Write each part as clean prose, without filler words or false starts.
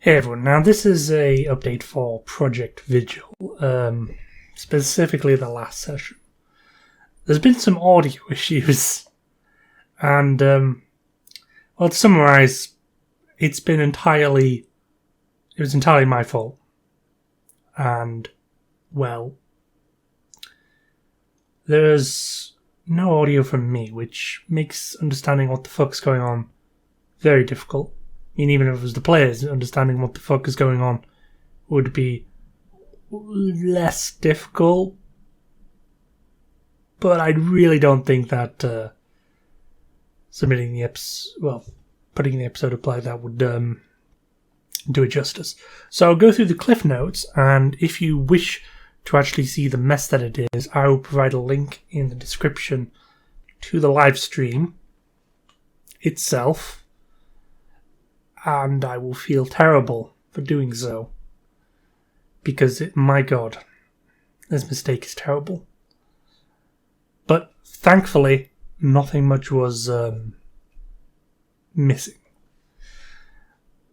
Hey everyone, now this is a update for Project Vigil, specifically the last session. There's been some audio issues, and, well, to summarise, it was entirely my fault. And, well, there's no audio from me, which makes understanding what the fuck's going on very difficult. I mean, even if it was the players, understanding what the fuck is going on would be less difficult. But I really don't think that putting the episode up like that would do it justice. So I'll go through the cliff notes, and if you wish to actually see the mess that it is, I will provide a link in the description to the live stream itself. And I will feel terrible for doing so. Because, my god, this mistake is terrible. But, thankfully, nothing much was missing.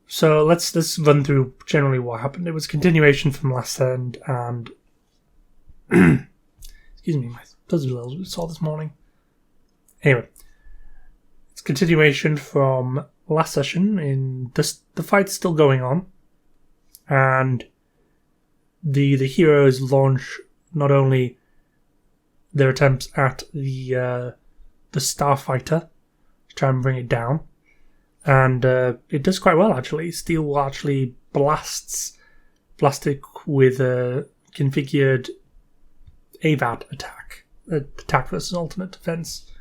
So, let's run through generally what happened. It was a continuation from last end, and... excuse me, my throat's a little sore this morning. Anyway. It's a continuation from... last session, in the fight's still going on, and the heroes launch not only their attempts at the starfighter to try and bring it down, and it does quite well actually. Steel actually blasts it with a configured AVAT attack versus ultimate defense,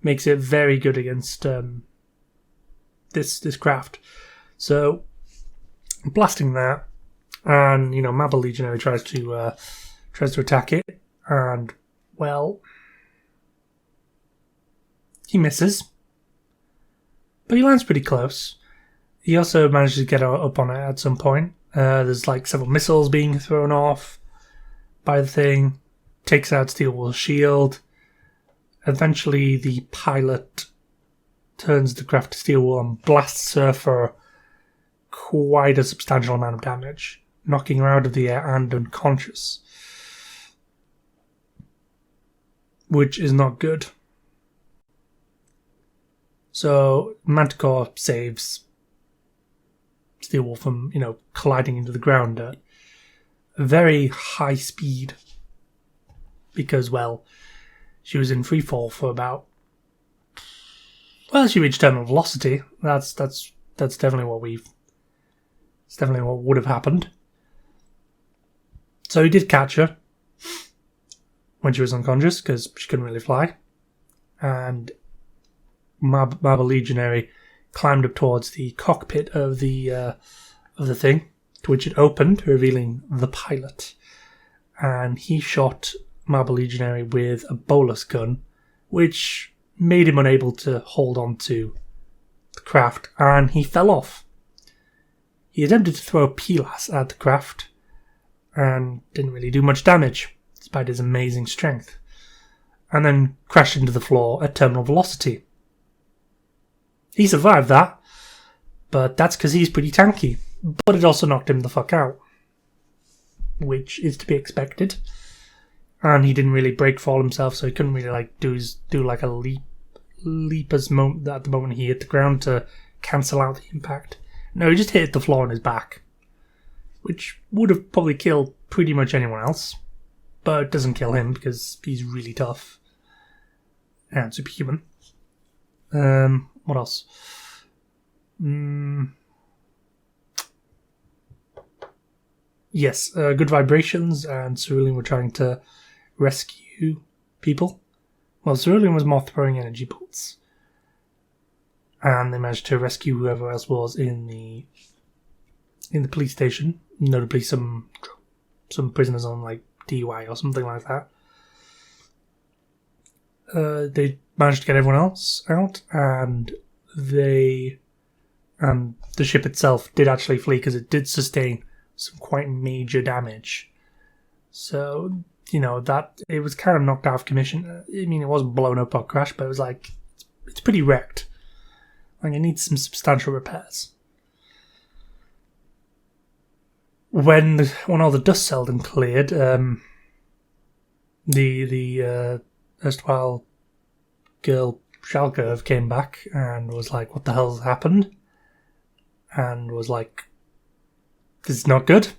makes it very good against this craft. So blasting that, and Mabel Legionary tries to attack it, and well, he misses, but he lands pretty close. He also manages to get up on it at some point. There's like several missiles being thrown off by the thing, takes out Steelwall's shield. Eventually the pilot turns the craft to Steelwall and blasts her for quite a substantial amount of damage, knocking her out of the air and unconscious. Which is not good. So, Manticore saves Steelwall from, colliding into the ground at a very high speed. Because, well, she was in freefall for about... Well, she reached terminal velocity. That's definitely what it's definitely what would have happened. So he did catch her when she was unconscious because she couldn't really fly, and Mabel Legionary climbed up towards the cockpit of the thing, to which it opened, revealing the pilot, and he shot Mabel Legionary with a bolus gun, which made him unable to hold on to the craft, and he fell off. He attempted to throw a Pilas at the craft, and didn't really do much damage, despite his amazing strength, and then crashed into the floor at terminal velocity. He survived that, but that's because he's pretty tanky, but it also knocked him the fuck out, which is to be expected. And he didn't really break fall himself, so he couldn't really do a leap at the moment he hit the ground to cancel out the impact. No, he just hit the floor on his back, which would have probably killed pretty much anyone else, but it doesn't kill him because he's really tough and superhuman. What else? Yes, good vibrations, and Cerulean were trying to rescue people. Well, Cerulean was more throwing energy bolts, and they managed to rescue whoever else was in the police station, notably some prisoners on like DUI or something like that. They managed to get everyone else out, and the ship itself did actually flee because it did sustain some quite major damage. So, that it was kind of knocked out of commission. I mean, it wasn't blown up or crashed, but it was like, it's pretty wrecked. Like, it needs some substantial repairs. when all the dust settled and cleared, the erstwhile girl Shalkurv came back and was like, "What the hell's happened?" And was like, "This is not good."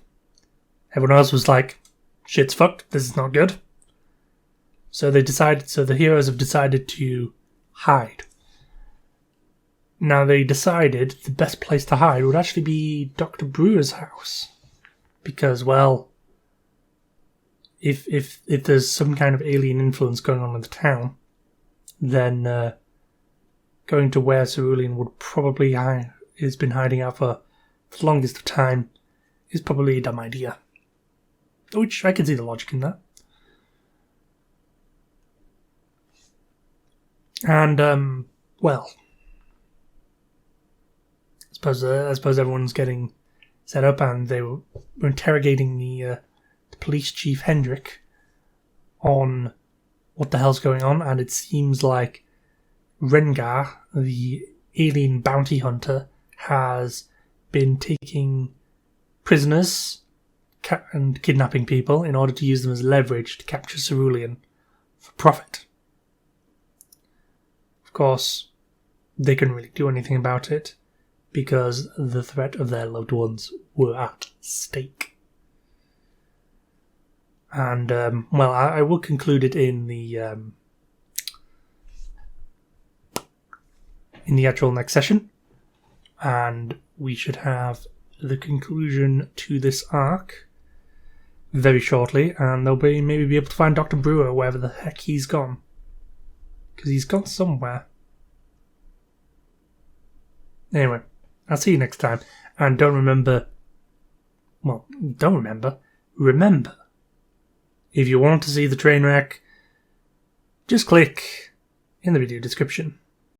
Everyone else was like, "Shit's fucked. This is not good." So the heroes have decided to hide. Now they decided the best place to hide would actually be Dr. Brewer's house. Because, well, if there's some kind of alien influence going on in the town, then going to where Cerulean would probably has been hiding out for the longest of time is probably a dumb idea. Which I can see the logic in that. And, well, I suppose everyone's getting set up, and they were interrogating the police chief Hendrik on what the hell's going on, and it seems like Rengar, the alien bounty hunter, has been taking prisoners and kidnapping people in order to use them as leverage to capture Cerulean for profit. Of course, they couldn't really do anything about it because the threat of their loved ones were at stake. And, well, I will conclude it in the actual next session. And we should have the conclusion to this arc very shortly, and they'll maybe be able to find Dr. Brewer wherever the heck he's gone. Because he's gone somewhere. Anyway, I'll see you next time. And remember, if you want to see the train wreck, just click in the video description.